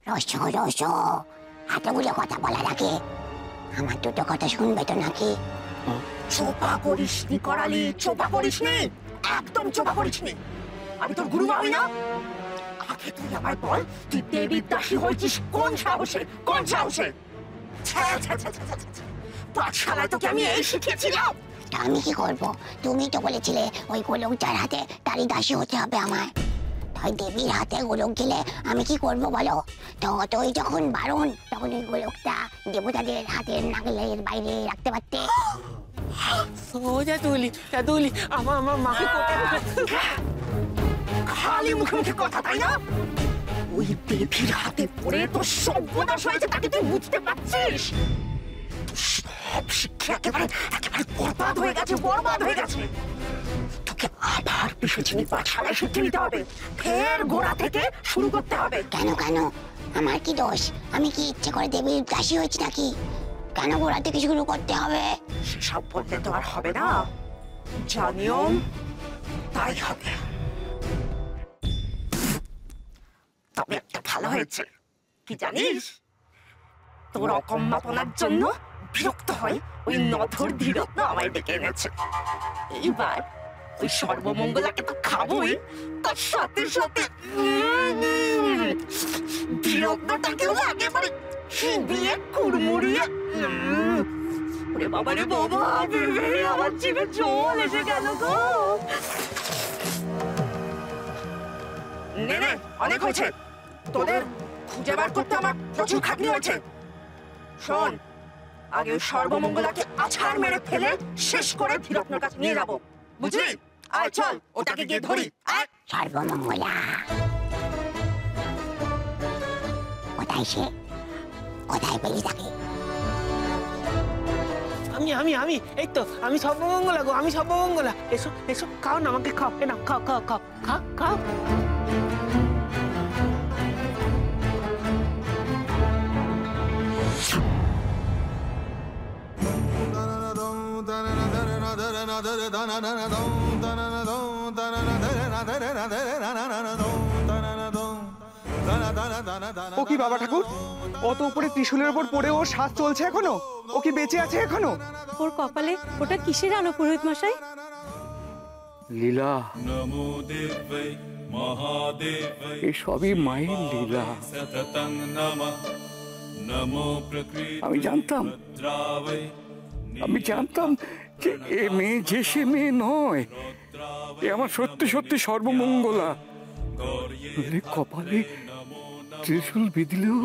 Rossouw Rossouw এতগুলো কথা বলার আগে আমার দুটো কথা শুনবে তো নাকি? চোপা করিসনি করালি, চোপা করিসনি, একদম চোপা করিসনি। আমি তোর গুরু আমি না। আগে তুই আমায় বল, তুই দেবীর দাসী হয়েছিস কোন সাহসে? কোন সাহসে? পাঠশালায় তোকে আমি এই শিখিয়েছিলাম। আমি কি করবো? তুমি তো বলেছিলে ওই গোলক যার হাতে তারই দাসী হতে হবে আমায়। তাই দেবীর হাতে গোলক দিলে আমি কি করবো বলো? তো ওই যখন বারণ তখন ওই গোলকটা দেবতাদের হাতের নাগলের বাইরে রাখতে পারতে। আমার মাকে খালি মুখে মুখে কথা, তাই না? ওই দেবীর হাতে পড়ে তোর সর্বনাশ হয়েছে, তাকে তুই বুঝতে পারছিস? সব শিক্ষা একেবারে বরবাদ হয়ে গেছে, বরবাদ হয়ে গেছে। তোকে আবার বিশ্বচিনী পাঠশালায় শিক্ষা নিতে হবে, ফের গোড়া থেকে শুরু করতে হবে। কেন কেন? আমার কি দোষ? আমি কি ইচ্ছে করে দেবীর দাসী হয়েছি নাকি? কেন গোড়া থেকে শুরু করতে হবে? সেসব বলতে তো আর হবে না, যা নিয়ম তাই হবে। তবে একটা ভালো হয়েছে কি জানিস? তোর অকম্মাপনার জন্য বিরক্ত হয় ওই নধর ধীরত্ন আমায় ডেকে এনেছে। এইবার ওই সর্বমঙ্গলাকে তো খাবোই, তার সাথে সাথে ধীরত্নটাকেও একেবারে চিবিয়ে কুড়মুড়িয়ে। ওরে বাবা রে বাবা, আমার জিভে জল এসে গেল গো। নে নে, অনেক হয়েছে। তোদের খুঁজে বার করতে আমার প্রচুর খাটনি হয়েছে। শোন, আগে ওই সর্বমঙ্গলাকে আছাড় মেরে ফেলে শেষ করে ধীরত্নর কাছে নিয়ে যাবো, বুঝলি? আয় চল, ওটাকে গিয়ে ধরি। সর্বমঙ্গলা কোথায় সে? কোথায় পেলি তাকে? আমি এই তো, আমি সর্বমঙ্গলা গো, আমি সর্বমঙ্গলা। এসো এসো, খাও না, আমাকে খাও, না খাও খাও খাও খাও খাও। ও কি বাবা ঠাকুর, অত উপরে ত্রিশূলের উপর পড়ে ওর শ্বাস চলছে এখনো? ও কি বেঁচে আছে এখনো? ওর কপালে ওটা কিসের আলো পুরোহিত মশাই? লীলা, এই সবই মায়ের লীলা। আমি জানতাম যে এ মেয়ে যে সে মেয়ে নয়, এ আমার সত্যি সত্যি সর্বমঙ্গলা। কপালে ত্রিশূল বিঁধলেও